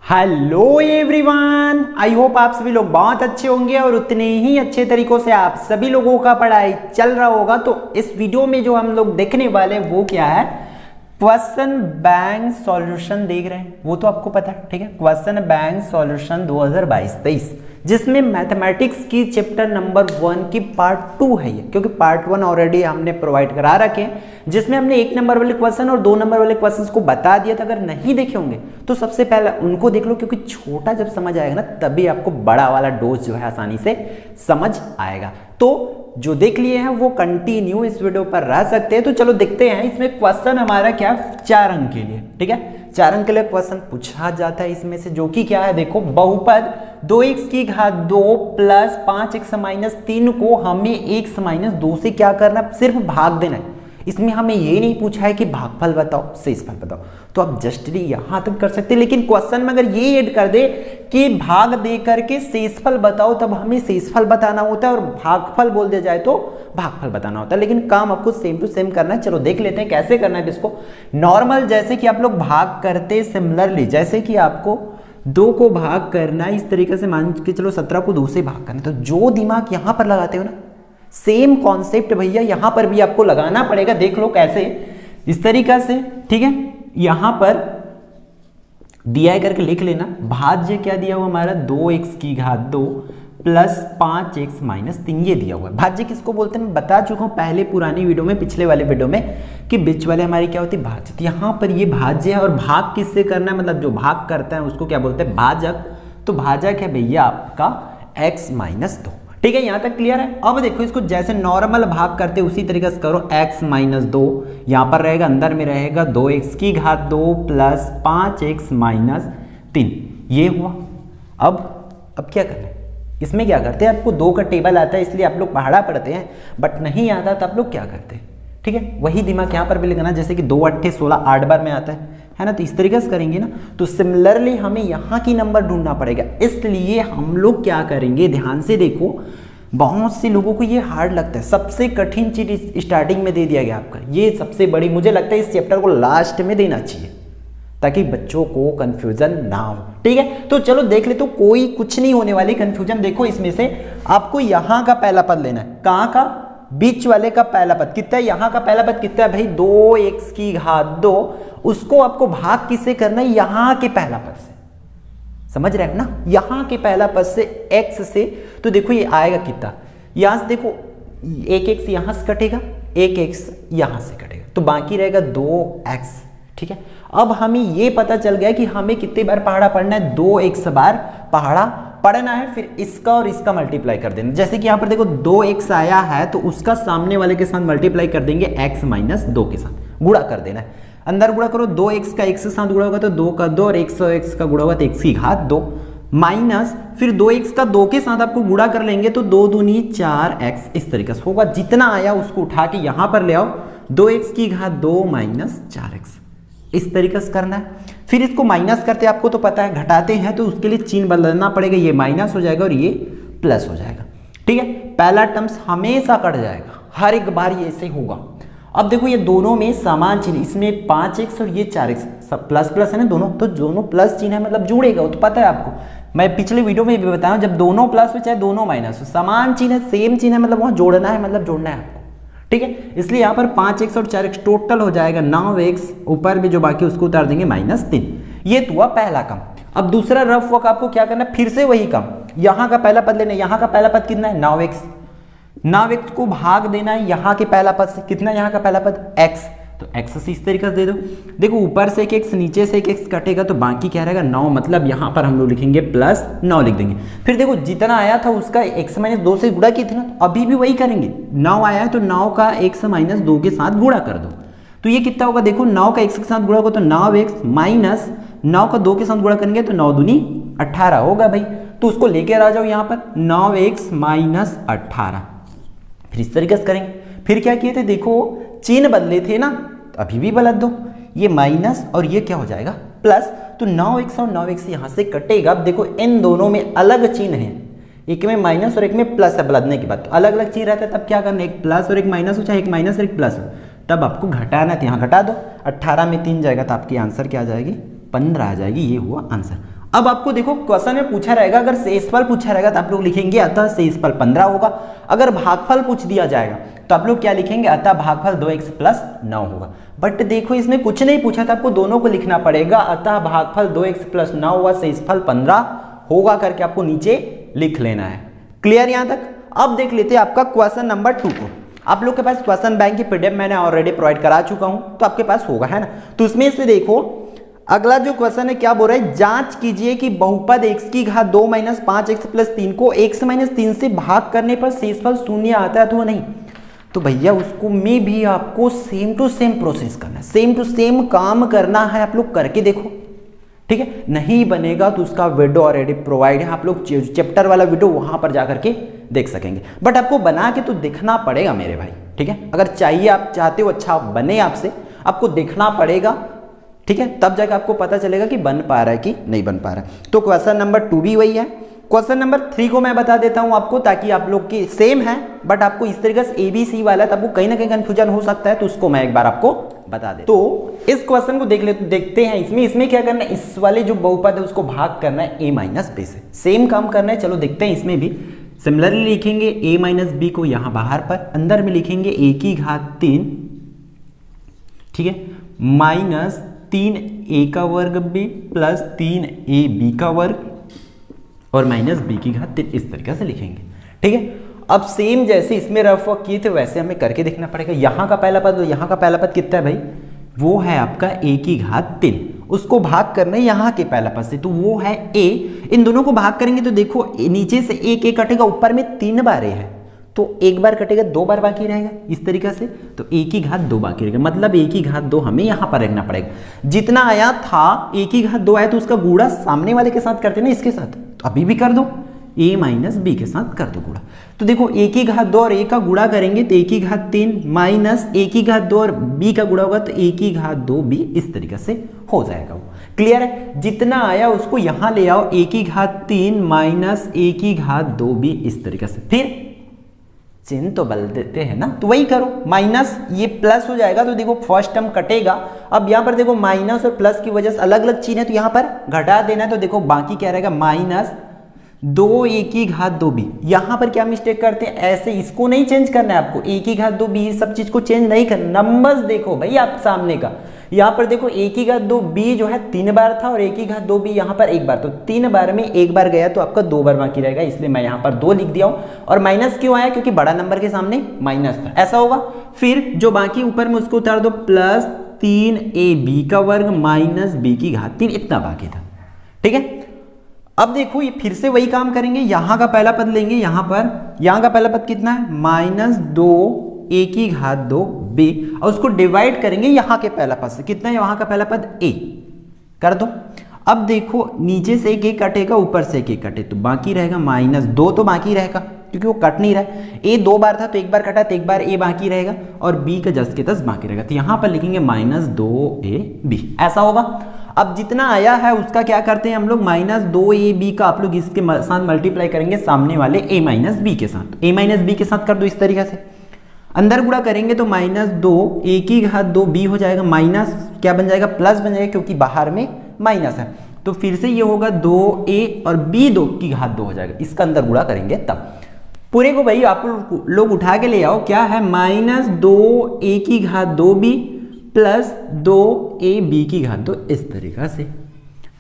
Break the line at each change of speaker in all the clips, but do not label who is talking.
Hello everyone, I hope आप सभी लोग बहुत अच्छे होंगे और उतने ही अच्छे तरीकों से आप सभी लोगों का पढ़ाई चल रहा होगा। तो इस वीडियो में जो हम लोग देखने वाले हैं वो क्या है, क्वेश्चन बैंक सॉल्यूशन देख रहे हैं, वो तो आपको पता है, ठीक है। क्वेश्चन बैंक सॉल्यूशन 2022-23 जिसमें मैथमेटिक्स की चैप्टर नंबर 1 की पार्ट 2 है ये, क्योंकि पार्ट 1 ऑलरेडी हमने प्रोवाइड करा रखे हैं जिसमें हमने 1 नंबर वाले क्वेश्चन और 2 नंबर वाले क्वेश्चंस को बता दिया था। अगर नहीं देखे होंगे तो सबसे पहले उनको देख लो, क्योंकि छोटा जब समझ आएगा ना तभी आपको बड़ा वाला डोज जो है आसानी से समझ आएगा। तो जो देख लिए हैं वो कंटिन्यू इस वीडियो पर रह सकते हैं। तो चलो देखते हैं, इसमें क्वेश्चन हमारा क्या 4 अंक के लिए, ठीक है। 4 अंक के लिए क्वेश्चन पूछा जाता है इसमें से, जो कि क्या है, देखो बहुपद 2x की घात 2 प्लस 5x माइनस 3 को हमें x माइनस 2 से क्या करना, सिर्फ भाग देना है। इसमें हमें ये नहीं पूछा है कि भागफल बताओ शेषफल बताओ, तो आप जस्टली यहां तक कर सकते हैं। लेकिन क्वेश्चन में अगर ये ऐड कर दे कि भाग दे करके शेषफल बताओ, तब हमें शेषफल बताना होता है, और भागफल बोल दिया जाए तो भागफल बताना होता है। लेकिन काम आपको सेम टू सेम करना है। चलो देख लेते हैं कैसे करना है इसको। नॉर्मल जैसे कि आप लोग भाग करते, सिमिलरली जैसे कि आपको 2 को भाग करना है इस तरीके से, मान के चलो 17 को 2 से भाग करना, तो जो दिमाग यहां पर लगाते हो ना, सेम कॉन्सेप्ट भैया यहां पर भी आपको लगाना पड़ेगा। देख लो कैसे, इस तरीका से, ठीक है। यहां पर दिया करके लिख लेना, भाज्य क्या दिया हुआ हमारा 2x की घात 2 प्लस 5x माइनस 3, ये दिया हुआ है। भाज्य किसको बोलते हैं मैं बता चुका हूं पहले पुरानी वीडियो में, पिछले वाले वीडियो में, कि बीच वाले हमारी क्या होती है भाज्य। तो यहां पर ये भाज्य है, और भाग किससे करना है, मतलब जो भाग करता है उसको क्या बोलते हैं, भाजक। तो भाजक है भैया आपका x माइनस 2, ठीक है। यहां तक क्लियर है। अब देखो इसको जैसे नॉर्मल भाग करते उसी तरीके से करो, x माइनस 2 यहां पर रहेगा, अंदर में रहेगा 2x की घात 2 प्लस 5x माइनस 3, ये हुआ। अब क्या करना है, इसमें क्या करते हैं, आपको 2 का टेबल आता है इसलिए आप लोग पहाड़ा पढ़ते हैं, बट नहीं आता तो आप लोग क्या करते हैं, ठीक है। वही दिमाग यहाँ पर भी लगाना, जैसे कि 2 8 16 8 बार में आता है ना, तो इस तरीके से करेंगे ना। तो सिमिलरली हमें यहाँ की नंबर ढूंढना पड़ेगा, इसलिए हम लोग क्या करेंगे, ध्यान से देखो। बहुत से लोगों को ये हार्ड लगता है, सबसे कठिन चीज स्टार्टिंग में दे दिया गया आपका, ये सबसे बड़ी, मुझे लगता है इस चैप्टर को लास्ट में देना चाहिए ताकि बच्चों को कंफ्यूजन ना हो, ठीक है। तो चलो देख ले, तो कोई कुछ नहीं होने वाली कंफ्यूजन। देखो इसमें से आपको यहाँ का पहला पद लेना है, कहाँ का, बीच वाले का पहला पद कितना है, यहाँ का पहला पद कितना है भाई 2x की घात 2, उसको आपको भाग किससे करना है, यहाँ के पहला पद से, समझ रहे हो ना, यहाँ के पहला पद से x से। तो देखो ये आएगा कितना, यहां से देखो 1x यहां से कटेगा, 1x यहां से कटेगा, तो बाकी रहेगा 2x, ठीक है। अब हमें ये पता चल गया कि हमें कितने बार पहाड़ा पढ़ना है, 2x बार पहाड़ा पढ़ना है, फिर इसका और इसका मल्टीप्लाई कर देना। जैसे कि यहाँ पर देखो 2x आया है तो उसका सामने वाले के साथ मल्टीप्लाई कर देंगे, x माइनस 2 के साथ गुणा कर देना है। अंदर गुणा करो, 2x का x के साथ गुणा होगा तो 2 का 2, और 1 और x का गुणा होगा तो x की घात 2 माइनस, फिर 2x का 2 के साथ आपको गुणा कर लेंगे तो 2 दूनी 4x, इस तरीके से होगा। जितना आया उसको उठा के यहां पर ले आओ, 2x की घात 2 माइनस 4x, इस तरीके से करना है। फिर इसको माइनस करते, आपको तो पता है घटाते हैं तो उसके लिए चिन्ह बदलना पड़ेगा, ये माइनस हो जाएगा और ये प्लस हो जाएगा, ठीक है। पहला टर्म्स हमेशा कट जाएगा, हर एक बार ये ऐसे होगा। अब देखो ये दोनों में समान चिन्ह, इसमें 5x और ये 4x, सब प्लस प्लस है ना दोनों, तो दोनों प्लस चिन्ह है मतलब जुड़ेगा, वो तो पता है आपको, मैं पिछले वीडियो में भी बताया, जब दोनों प्लस हो चाहे दोनों माइनस हो, समान चिन्ह है, सेम चिन्ह है, मतलब वहां जोड़ना है, मतलब जोड़ना है आपको, ठीक है। इसलिए यहाँ पर 5x और 4x टोटल हो जाएगा 9x, ऊपर भी जो बाकी उसको उतार देंगे -3, ये तो हुआ पहला काम। अब दूसरा रफ वर्क आपको क्या करना है, फिर से वही काम, यहाँ का पहला पद लेना, यहाँ का पहला पद कितना है 9x को भाग देना है यहाँ के पहला पद से, कितना यहाँ का पहला पद x, तो x से इस तरीके से दे दो। देखो ऊपर से एक x नीचे से एक x कटेगा तो बाकी क्या रहेगा 9, मतलब यहाँ पर हम लोग लिखेंगे +9 लिख देंगे। फिर देखो जितना आया था उसका x माइनस 2 से गुणा किया था ना, तो अभी भी वही करेंगे, 9 आया है तो 9 का x माइनस 2 के साथ गुणा कर दो, तो ये कितना होगा, देखो 9 का x के साथ गुणा होगा तो 9x माइनस 9 का 2 के साथ गुणा करेंगे तो 9 दूनी 18 होगा भाई, तो उसको लेकर आ जाओ यहाँ पर 9x माइनस 18, फिर इस तरीके से करेंगे। फिर क्या किए थे, देखो चिन्ह बदले थे ना, तो अभी भी बदल दो, ये माइनस और ये क्या हो जाएगा प्लस, तो 9x और 9x यहां से कटेगा। अब देखो इन दोनों में अलग चिन्ह है, एक में माइनस और एक में प्लस है, बदलने के बाद तो अलग अलग चिन्ह रहता है, तब क्या करना, एक प्लस और एक माइनस हो, चाहे एक माइनस और एक प्लस हो, तब आपको घटाना है, तो यहाँ घटा दो, 18 में 3 जाएगा तो आपकी आंसर क्या आ जाएगी 15 आ जाएगी, ये हुआ आंसर। अब आपको देखो क्वेश्चन में पूछा रहेगा, अगर शेषफल पूछा रहेगा तो आप लोग लिखेंगे अतः शेषफल 15 होगा। अगर भागफल पूछ दिया जाएगा तो आप लोग क्या लिखेंगे, अतः भागफल 2x प्लस 9 होगा। बट देखो इसमें कुछ नहीं पूछा था, आपको दोनों को लिखना पड़ेगा, अतः भागफल 2x प्लस 9 हुआ, शेषफल 15 होगा करके आपको नीचे लिख लेना है। क्लियर यहां तक। अब देख लेते हैं आपका क्वेश्चन नंबर 2 को। आप लोग के पास क्वेश्चन बैंक की पीडीएफ मैंने ऑलरेडी प्रोवाइड करा चुका हूं, तो आपके पास होगा, है ना। तो उसमें से देखो अगला जो क्वेश्चन है क्या बोल रहा है, जांच कीजिए कि बहुपद x की घात 2 माइनस 5x प्लस 3 को x माइनस 3 से भाग करने पर शेषफल शून्य आता है तो नहीं। तो भैया उसको में भी आपको सेम टू सेम प्रोसेस करना है, सेम टू सेम काम करना है। आप लोग करके देखो, ठीक है। नहीं बनेगा तो उसका वीडियो ऑलरेडी प्रोवाइड है, आप लोग चैप्टर वाला वीडियो वहां पर जाकर के देख सकेंगे। बट आपको बना के तो देखना पड़ेगा मेरे भाई, ठीक है। अगर चाहिए, आप चाहते हो अच्छा बने आपसे, आपको देखना पड़ेगा, ठीक है। तब जाकर आपको पता चलेगा कि बन पा रहा है कि नहीं बन पा रहा है। तो क्वेश्चन नंबर 2 भी वही है। क्वेश्चन नंबर 3 को मैं बता देता हूं आपको, ताकि आप लोग की सेम है बट आपको इस तरीके से ABC वाला है, तो आपको कहीं ना कहीं कंफ्यूजन हो सकता है, तो उसको मैं एक बार आपको बता दे। तो इस क्वेश्चन को देखते हैं। इसमें क्या करना है, इस वाले जो बहुपद है उसको भाग करना है a माइनस b से, सेम काम करना है। चलो देखते हैं। इसमें भी सिमिलरली लिखेंगे a माइनस b को यहाँ बाहर पर, अंदर में लिखेंगे a की घात 3, ठीक है, माइनस 3a का वर्ग b प्लस 3ab का वर्ग और माइनस b की घात 3, इस तरीके से लिखेंगे, ठीक है। अब सेम जैसे इसमें रफ वर्क किए थे वैसे हमें करके देखना पड़ेगा। यहाँ का पहला पद, यहाँ का पहला पद कितना है भाई, वो है आपका a की घात 3, उसको भाग करना है यहाँ के पहला पद से, तो वो है a। इन दोनों को भाग करेंगे तो देखो नीचे से एक कटेगा, ऊपर में 3 बार a है, तो एक बार कटेगा 2 बार बाकी रहेगा, इस तरीके से। तो a की घात 2 बाकी रहेगा, मतलब a की घात 2 हमें यहाँ पर रखना पड़ेगा। जितना आया था a की घात 2 आया तो उसका गुणा सामने वाले के साथ करते ना, इसके साथ, तो अभी भी कर दो, a माइनस b के साथ कर दो गुणा। तो देखो a की घात 2 और a का गुणा करेंगे तो a की घात 3 माइनस a की घात 2 और b का गुणा होगा तो a की घात 2b, इस तरीके से हो जाएगा वो। क्लियर है। जितना आया उसको यहाँ ले आओ, a की घात 3 माइनस a की घात 2b, इस तरीके से। फिर चिन्ह तो बदल देते हैं ना, तो वही करो, माइनस ये प्लस हो जाएगा, तो देखो फर्स्ट टर्म कटेगा। अब यहाँ पर देखो माइनस और प्लस की वजह से अलग अलग चिन्ह है, तो यहाँ पर घटा देना है, तो देखो बाकी क्या रहेगा, माइनस 2a की घात 2b। यहाँ पर क्या मिस्टेक करते हैं, ऐसे इसको नहीं चेंज करना है आपको, a की घात 2b सब चीज को चेंज नहीं करना। नंबर्स देखो भाई आप सामने का, यहाँ पर देखो a की घात 2b जो है 3 बार था और a की घात 2b यहाँ पर 1 बार, तो 3 बार में 1 बार गया तो आपका 2 बार बाकी रहेगा, इसलिए मैं यहाँ पर 2 लिख दिया हूँ। और माइनस क्यों आया, क्योंकि बड़ा नंबर के सामने माइनस था, ऐसा होगा। फिर जो बाकी ऊपर में उसको उतार दो, प्लस 3ab का वर्ग माइनस b की घात 3, इतना बाकी था, ठीक है। अब देखो ये फिर से वही काम करेंगे, यहाँ का पहला पद लेंगे, यहाँ का पहला पद कितना है, माइनस 2a की घात 2b, और उसको डिवाइड करेंगे यहाँ के पहला पद से, कितना है वहां का पहला पद a, कर दो। अब देखो नीचे से एक कटेगा, ऊपर से एक कटे, तो बाकी रहेगा माइनस 2, तो बाकी रहेगा क्योंकि वो कट नहीं रहा है। a 2 बार था तो 1 बार कटा, तो 1 बार a बाकी रहेगा और b का 10 के 10 बाकी रहेगा, तो यहाँ पर लिखेंगे माइनस 2ab, ऐसा होगा। अब जितना आया है उसका क्या करते हैं हम लोग, माइनस 2ab का आप लोग इसके साथ मल्टीप्लाई करेंगे सामने वाले a माइनस b के साथ, a माइनस b के साथ कर दो इस तरीके से। अंदर गुणा करेंगे तो माइनस 2a की घात 2b हो जाएगा, माइनस क्या बन जाएगा, प्लस बन जाएगा, क्योंकि बाहर में माइनस है। तो फिर से ये होगा 2a और b 2 की घात 2 हो जाएगा, इसका अंदर गुणा करेंगे तब। पूरे को भाई आप लोग उठा के ले आओ, क्या है, माइनस 2a की घात 2b प्लस 2ab की घात 2, इस तरीके से,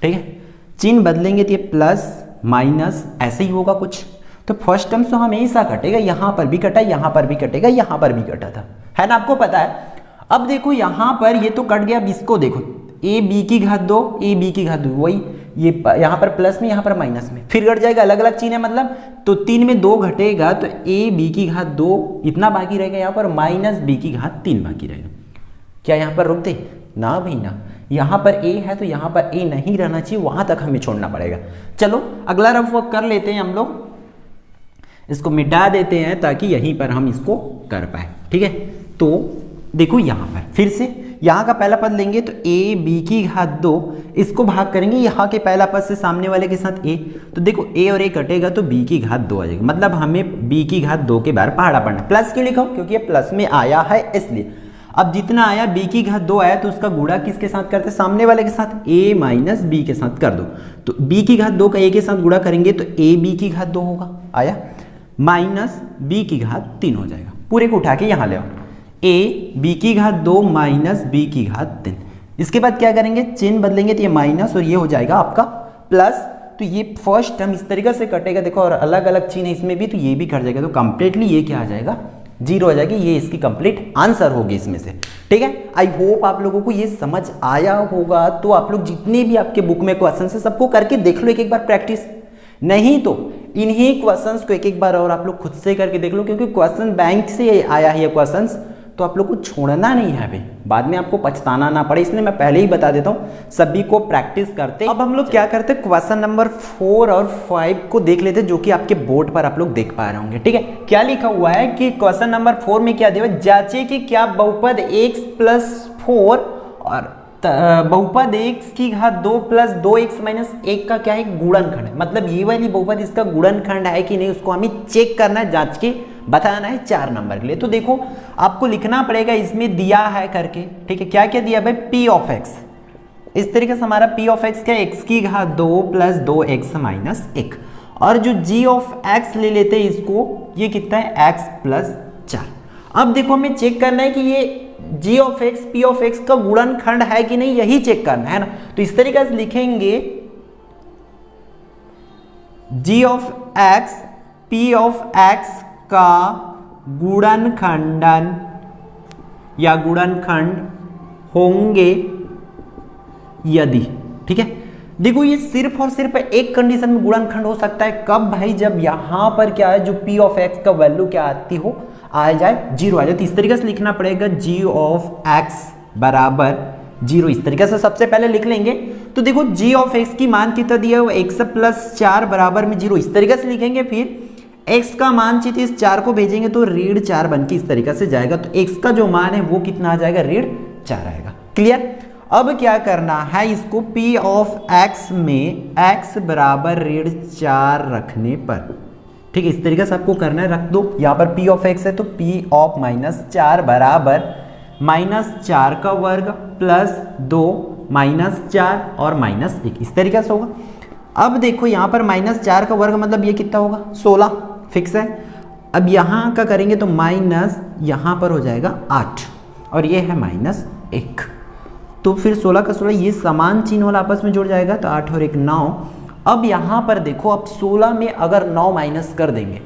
ठीक है। चिन्ह बदलेंगे तो ये प्लस माइनस ऐसे ही होगा कुछ। तो फर्स्ट टर्म तो हमेशा कटेगा, यहाँ पर भी कटा, यहाँ पर भी कटेगा, यहाँ पर भी कटा था, है ना, आपको पता है। अब देखो यहाँ पर ये तो कट गया, अब इसको देखो, ab की घात 2, ab की घात 2, वही ये यहाँ पर प्लस में, यहाँ पर माइनस में, फिर घट जाएगा, अलग अलग चिन्ह है मतलब, तो 3 में 2 घटेगा तो ab की घात 2 इतना बाकी रहेगा, यहाँ पर माइनस b की घात 3 बाकी रहेगा। क्या यहाँ पर रुक दे ना भाई ना, यहाँ पर a है तो यहाँ पर a नहीं रहना चाहिए, वहां तक हमें छोड़ना पड़ेगा। चलो अगला रफ वर्क कर लेते हैं हम लोग, इसको मिटा देते हैं ताकि यहीं पर हम इसको कर पाए, ठीक है। तो देखो यहाँ पर फिर से यहाँ का पहला पद लेंगे तो a b की घात 2, इसको भाग करेंगे यहाँ के पहला पद से सामने वाले के साथ a, तो देखो a और a कटेगा तो b की घात 2 आ जाएगी, मतलब हमें b की घात 2 के बार पहाड़ा पड़ना। प्लस क्यों लिखा, क्योंकि ये प्लस में आया है इसलिए। अब जितना आया b की घात 2 आया तो उसका गुणा किसके साथ करते हैं, सामने वाले के साथ, a माइनस बी के साथ कर दो। तो b की घात 2 का a के साथ गुणा करेंगे तो a b की घात 2 होगा, आया, माइनस b की घात 3 हो जाएगा। पूरे को उठा के यहाँ ले आओ, a b की घात 2 माइनस b की घात 3। इसके बाद क्या करेंगे, चिन्ह बदलेंगे तो ये माइनस और ये हो जाएगा आपका प्लस। तो ये फर्स्ट टर्म इस तरीके से कटेगा देखो, और अलग अलग चिन्ह इसमें भी, तो ये भी कट जाएगा। तो कंप्लीटली ये क्या आ जाएगा, 0 हो जाएगी। ये इसकी कंप्लीट आंसर होगी इसमें से, ठीक है। आई होप आप लोगों को ये समझ आया होगा। तो आप लोग जितने भी आपके बुक में क्वेश्चन है सबको करके देख लो एक बार प्रैक्टिस, नहीं तो इन्हीं क्वेश्चंस को एक बार और आप लोग खुद से करके देख लो, क्योंकि क्वेश्चन बैंक से आया है ये क्वेश्चंस, तो आप लोग को छोड़ना नहीं है अभी, बाद में आपको पछताना ना पड़े, इसलिए मैं पहले ही बता देता हूँ सभी को प्रैक्टिस करते। अब हम लोग क्या करते हैं, क्वेश्चन नंबर 4 और 5 को देख लेते हैं, जो कि आपके बोर्ड पर आप लोग देख पा रहे होंगे, ठीक है। क्या लिखा हुआ है कि क्वेश्चन नंबर 4 में क्या दिया हुआ है, जांचे कि क्या बहुपद x प्लस 4 और बहुपद x की घात 2 प्लस 2x माइनस 1 का क्या है, गुणनखंड है। मतलब ये वाली बहुपद इसका गुणनखंड है कि नहीं, उसको हमें चेक करना है, जांच के बताना है 4 नंबर के लिए। तो देखो आपको लिखना पड़ेगा, इसमें दिया है करके, ठीक है। क्या क्या दिया भाई, p ऑफ x, इस तरीके से हमारा p ऑफ x क्या है, x की घात 2 प्लस 2x माइनस 1, और जो g ऑफ x ले लेते हैं इसको, ये कितना है, x प्लस 4। अब देखो हमें चेक करना है कि ये g of x p of x का गुणनखंड है कि नहीं, यही चेक करना है ना। तो इस तरीके से लिखेंगे g of x p of x का गुणनखंडन या गुणनखंड होंगे यदि, ठीक है। देखो ये सिर्फ और सिर्फ एक कंडीशन में गुणनखंड हो सकता है, कब भाई, जब यहां पर क्या है, जो p ऑफ x का वैल्यू क्या आती हो, आ जाए 0 आ जाए। तो इस तरीके से लिखना पड़ेगा g ऑफ x बराबर 0, इस तरीके से सबसे पहले लिख लेंगे। तो देखो g ऑफ x की मान कितना दिया है, x प्लस 4 बराबर में 0, इस तरीके से लिखेंगे। फिर x का मान चाहिए, इस 4 को भेजेंगे तो ऋण 4 बन के इस तरीके से जाएगा। तो x का जो मान है वो कितना आ जाएगा, ऋण 4 आएगा। क्लियर। अब क्या करना है, इसको p ऑफ x में x बराबर ऋण 4 रखने पर, ठीक है, इस तरीके से आपको करना है, रख दो। यहाँ पर p ऑफ x है तो p ऑफ माइनस 4 बराबर माइनस 4 का वर्ग प्लस 2 माइनस 4 और माइनस 1, इस तरीके से होगा। अब देखो यहाँ पर माइनस 4 का वर्ग मतलब ये कितना होगा, 16 फिक्स है। अब यहाँ का करेंगे तो माइनस यहाँ पर हो जाएगा 8 और ये है माइनस 1, तो फिर 16 का 16 ये समान चिन्ह वाला आपस में जुड़ जाएगा, तो 8 और 1 9। अब यहाँ पर देखो, अब 16 में अगर 9 माइनस कर देंगे,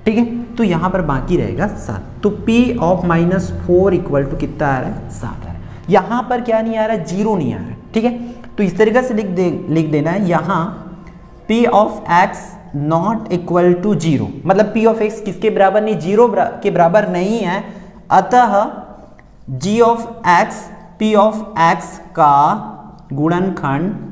ठीक है, तो यहाँ पर बाकी रहेगा 7। तो p of minus 4 equal to कितना आ रहा है, 7 आ रहा है। यहाँ पर क्या नहीं आ रहा है, 0 नहीं आ रहा है, ठीक है। तो इस तरीके से लिख देना है यहाँ p of x not equal to 0, मतलब p ऑफ x किसके बराबर नहीं, 0 के बराबर नहीं है। अतः g of x p of x का गुणनखंड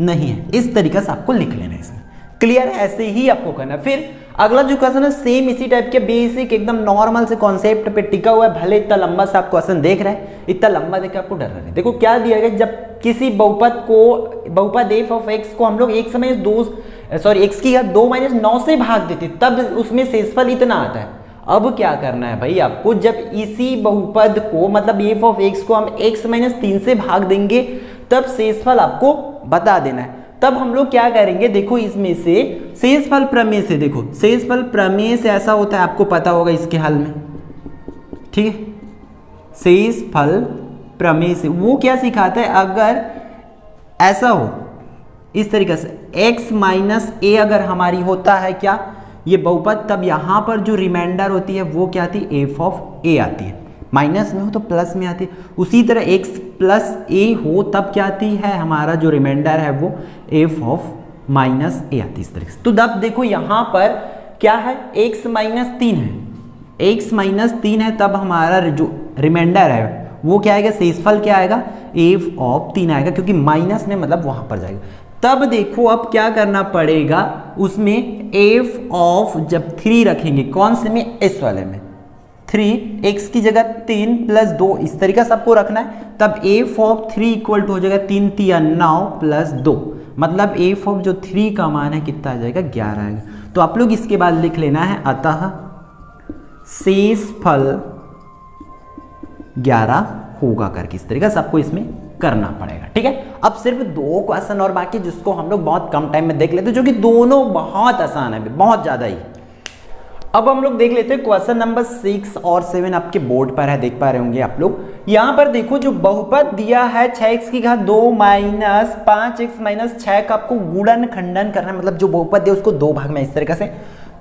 नहीं है, इस तरीके से आपको लिख लेना है इसमें। क्लियर, ऐसे ही आपको करना। फिर अगला जो क्वेश्चन है सेम इसी टाइप के, बेसिक एकदम नॉर्मल से कॉन्सेप्ट पे टिका हुआ है। भले इतना लंबा सा आप क्वेश्चन देख रहे हैं, इतना लंबा देख के आपको डर रहा है। देखो क्या दिया गया, जब किसी बहुपद f ऑफ x को हम लोग x की घात 2 माइनस 9 से भाग देते, तब उसमें शेषफल इतना आता है। अब क्या करना है भाई आपको, जब इसी बहुपद को मतलब f ऑफ x को हम x माइनस 3 से भाग देंगे, तब शेषफल आपको बता देना है। तब हम लोग क्या करेंगे, देखो इसमें से शेषफल प्रमेय से, देखो शेषफल प्रमेय से ऐसा होता है, आपको पता होगा इसके हल में, ठीक है। शेषफल प्रमेय से वो क्या सिखाता है, अगर ऐसा हो इस तरीके से x माइनस a अगर हमारी होता है क्या ये बहुपद, तब यहां पर जो रिमाइंडर होती है वो क्या आती है, f ऑफ a आती है। माइनस में हो तो प्लस में आती है। उसी तरह x प्लस a हो तब क्या आती है, हमारा जो रिमाइंडर है वो f ऑफ माइनस a आती है इस तरीके से। तो अब देखो यहाँ पर क्या है, x माइनस 3 है, x माइनस 3 है, तब हमारा जो रिमाइंडर है वो क्या आएगा, शेषफल क्या आएगा, f ऑफ 3 आएगा, क्योंकि माइनस में मतलब वहां पर जाएगा। तब देखो अब क्या करना पड़ेगा, उसमें f ऑफ जब 3 रखेंगे, कौन से में, इस वाले में 3, x की जगह 3 प्लस 2 इस तरीका से आपको रखना है। तब f ऑफ 3 इक्वल टू हो जाएगा 3 3 9 प्लस 2, मतलब f ऑफ जो 3 का मान है कितना आ जाएगा, 11 आएगा। तो आप लोग इसके बाद लिख लेना है, अतः शेषफल 11 होगा करके इस तरीके से आपको इसमें करना पड़ेगा। ठीक है, अब सिर्फ 2 क्वेश्चन और बाकी जिसको हम लोग बहुत कम टाइम में देख लेते हैं, जो कि दोनों बहुत आसान है, बहुत ज्यादा ही। अब हम लोग देख लेते हैं क्वेश्चन नंबर 6 और 7 आपके बोर्ड पर है, देख पा रहे होंगे आप लोग। यहां पर देखो जो बहुपद दिया है 6x की घात 2 माइनस 5x माइनस 6 का आपको गुणन खंडन करना है, मतलब जो बहुपद दिया उसको 2 भाग में इस तरीके से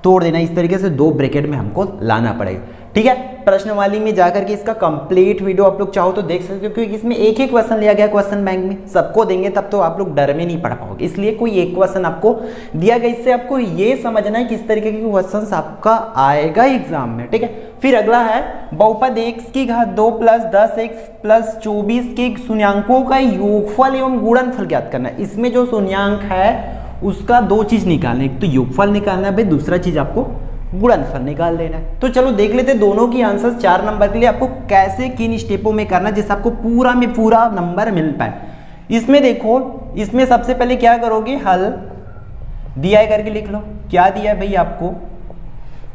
तोड़ देना, इस तरीके से 2 ब्रैकेट में हमको लाना पड़ेगा। ठीक है, प्रश्नवाली में जाकर के इसका कंप्लीट वीडियो आप लोग चाहो तो देख सकते हो, क्योंकि इसमें एक ही क्वेश्चन लिया गया क्वेश्चन बैंक में, सबको देंगे तब तो आप लोग डर में नहीं पढ़ पाओगे, इसलिए कोई एक क्वेश्चन आपको दिया गया। इससे आपको ये समझना है किस तरीके के क्वेश्चन आपका आएगा एग्जाम में। ठीक है, फिर अगला है बहुपद x की घात 2 प्लस 10x प्लस 24 के शून्यांकों का योगफल एवं गुणनफल ज्ञात करना है। इसमें जो शून्यांक है उसका 2 चीज निकालना है, एक तो योगफल निकालना है, दूसरा चीज आपको गुणनफल निकाल देना है। तो चलो देख लेते हैं दोनों की आंसर 4 नंबर के लिए आपको कैसे किन स्टेपों में करना है जिससे आपको पूरा में पूरा नंबर मिल पाए। इसमें देखो, इसमें सबसे पहले क्या करोगे, हल दिया है करके लिख लो। क्या दिया है भाई आपको,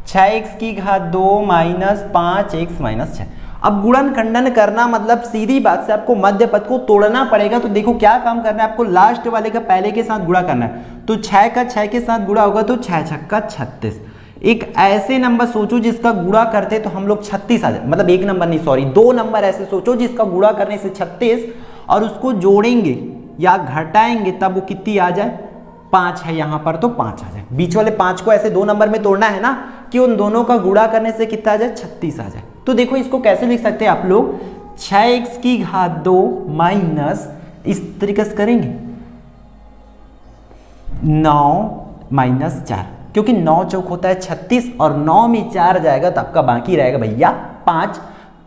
6x की घात 2 माइनस 5x माइनस 6। अब गुणन खंडन करना मतलब सीधी बात से आपको मध्य पद को तोड़ना पड़ेगा। तो देखो क्या काम करना है आपको, लास्ट वाले का पहले के साथ गुणा करना है। तो 6 का 6 के साथ गुणा होगा तो 6 छक्का 36। एक ऐसे नंबर सोचो जिसका गुणा करते तो हम लोग 36 आ जाए, मतलब एक नंबर नहीं सॉरी 2 नंबर ऐसे सोचो जिसका गुणा करने से 36 और उसको जोड़ेंगे या घटाएंगे तब वो कितनी आ जाए, 5 है यहाँ पर तो 5 आ जाए। बीच वाले 5 को ऐसे 2 नंबर में तोड़ना है ना कि उन दोनों का गुणा करने से कितना आ जाए, 36 आ जाए। तो देखो इसको कैसे लिख सकते हैं आप लोग, 6x की घात 2 माइनस इस तरीके से करेंगे 9 माइनस 4, क्योंकि 9 चौक होता है 36 और 9 में 4 जाएगा तो आपका बाकी रहेगा भैया 5।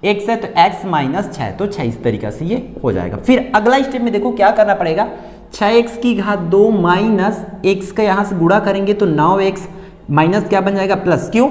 x है तो x माइनस 6 तो 6, इस तरीके से ये हो जाएगा। फिर अगला स्टेप में देखो क्या करना पड़ेगा, 6x की घात 2 माइनस x का यहाँ से गुणा करेंगे तो 9x माइनस क्या बन जाएगा प्लस, क्यों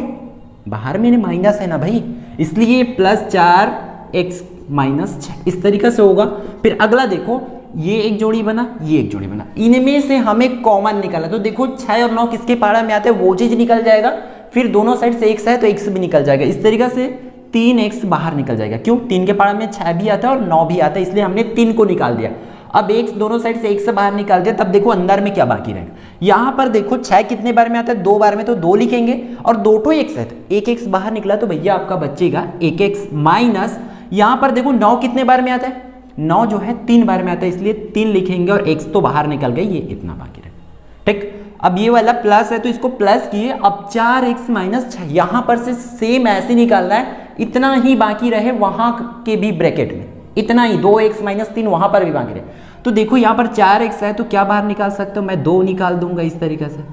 बाहर में माइनस है ना भाई, इसलिए प्लस 4x माइनस 6 इस तरीके से होगा। फिर अगला देखो, ये एक जोड़ी बना, ये एक जोड़ी बना, इनमें से हमें कॉमन निकाला। तो देखो 6 और 9 किसके पारा में आते हैं, वो चीज निकल जाएगा। फिर दोनों साइड से x है तो x भी निकल जाएगा, इस तरीके से 3x बाहर निकल जाएगा। क्यों, 3 के पारा में 6 भी आता है और 9 भी आता है, इसलिए हमने 3 को निकाल दिया। अब x दोनों साइड से x से बाहर निकाल दिया, तब देखो अंदर में क्या बाकी रहेगा। यहाँ पर देखो 6 कितने बार में आता है, 2 बार में, तो 2 लिखेंगे और 2 तो x है तो 1x बाहर निकला तो भैया आपका बचेगा 1x माइनस, यहाँ पर देखो 9 कितने बार में आता है, 9 जो है 3 बार में आता है, इसलिए 3 लिखेंगे और x तो बाहर निकल गई, ये इतना बाकी रहेगा। ठीक, अब ये वाला प्लस है तो इसको प्लस किए, अब 4x माइनस 6 यहाँ पर से सेम ऐसे निकालना है, इतना ही बाकी रहे वहां के भी ब्रैकेट में, इतना ही 2x माइनस 3 वहां पर भी बाकी रहे। तो देखो यहाँ पर 4x है तो क्या बाहर निकाल सकते हो, मैं 2 निकाल दूंगा इस तरीके से,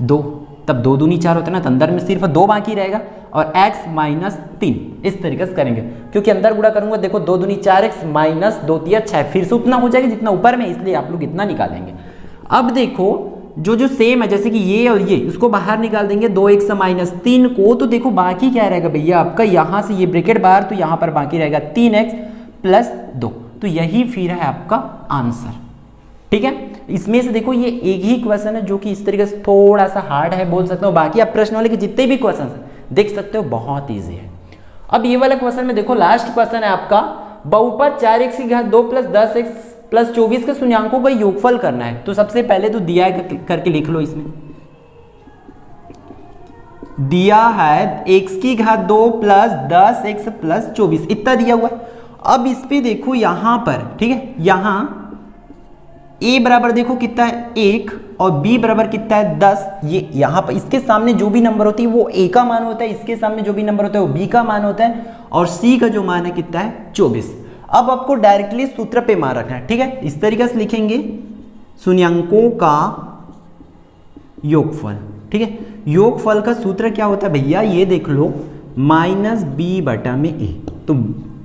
2, तब 2 दूनी 4 होता है ना, तो अंदर में सिर्फ 2 बाकी रहेगा और x माइनस 3 इस तरीके से करेंगे, क्योंकि अंदर गुणा करूंगा देखो 2 दूनी 4x माइनस 2 तिया 6, फिर से उतना हो जाएगा जितना ऊपर में, इसलिए आप लोग इतना निकालेंगे। अब देखो जो सेम है जैसे कि ये और ये, उसको बाहर निकाल देंगे 2x माइनस 3 को, तो देखो बाकी क्या रहेगा भैया आपका, यहाँ से ये ब्रैकेट बाहर तो यहाँ पर बाकी रहेगा 3x प्लस 2, तो यही फिर है आपका आंसर। ठीक है, इसमें से देखो ये एक ही क्वेश्चन है जो कि इस तरीके से थोड़ा सा हार्ड है बोल सकते हो, बाकी आप प्रश्न वाले के जितने भी क्वेश्चन देख सकते हो बहुत ईजी है। अब ये वाला क्वेश्चन में देखो लास्ट क्वेश्चन है आपका, बहुपद 4x की घात 2 प्लस 10x प्लस 24 के शून्यांकों का योगफल करना है। तो सबसे पहले तो दिया करके लिख लो, इसमें दिया है x की घात 2 प्लस 10x प्लस 24 इतना दिया हुआ है। अब इस पे देखो यहां पर, ठीक है, यहां a बराबर देखो कितना है 1 और b बराबर कितना है 10, ये यहां पर इसके सामने जो भी नंबर होती है वो a का मान होता है, इसके सामने जो भी नंबर होता है वो b का मान होता है और c का जो मान है कितना है 24। अब आपको डायरेक्टली सूत्र पे मान रखना है। ठीक है, इस तरीके से लिखेंगे शून्यांकों का योगफल। ठीक है, योगफल का सूत्र क्या होता है भैया, ये देख लो माइनस b बटा में a, तो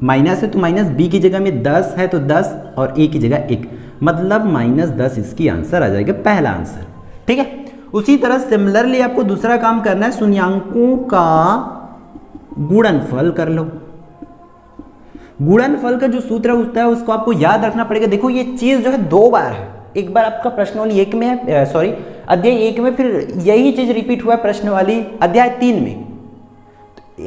माइनस है तो माइनस b की जगह में 10 है तो 10 और a की जगह 1, मतलब माइनस 10 इसकी आंसर आ जाएगा, पहला आंसर। ठीक है, उसी तरह सिमिलरली आपको दूसरा काम करना है, शून्यांकों का गुणनफल कर लो। गुणनफल का जो सूत्र होता है उसको आपको याद रखना पड़ेगा। देखो ये चीज जो है 2 बार है, एक बार आपका प्रश्नवाली 1 में है, सॉरी अध्याय 1 में, फिर यही चीज रिपीट हुआ है प्रश्नवाली अध्याय 3 में।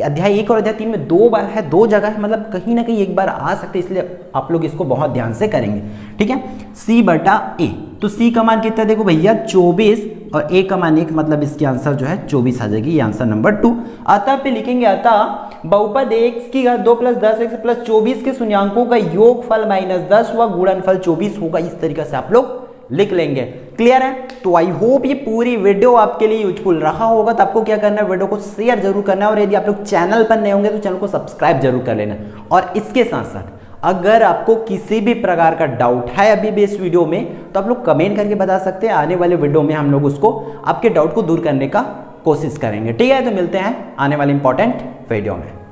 अध्याय 1 और अध्याय 3 में 2 बार है, 2 जगह है, मतलब कहीं ना कहीं एक बार आ सकते, इसलिए आप लोग इसको बहुत ध्यान से करेंगे। ठीक है, c/a, तो c का मान कितना देखो भैया 24 और a का मान 1, मतलब इसकी आंसर जो है 24 आ जाएगी, ये आंसर नंबर 2। अतः पे लिखेंगे अतः बहुपद x की घात 2 + 10x + 24 के शून्यांकों का योगफल -10 व गुणनफल 24 होगा। इस तरीके से आप लोग लिख लेंगे। क्लियर है? तो आई होप ये पूरी वीडियो आपके लिए यूजफुल रहा होगा। तो आपको क्या करना है, वीडियो को शेयर जरूर करना है, और यदि आप लोग चैनल पर नए होंगे तो चैनल को सब्सक्राइब जरूर कर लेना। और इसके साथ साथ अगर आपको किसी भी प्रकार का डाउट है अभी भी इस वीडियो में, तो आप लोग कमेंट करके बता सकते हैं। आने वाले वीडियो में हम लोग उसको आपके डाउट को दूर करने का कोशिश करेंगे। ठीक है, तो मिलते हैं आने वाले इंपॉर्टेंट वीडियो में।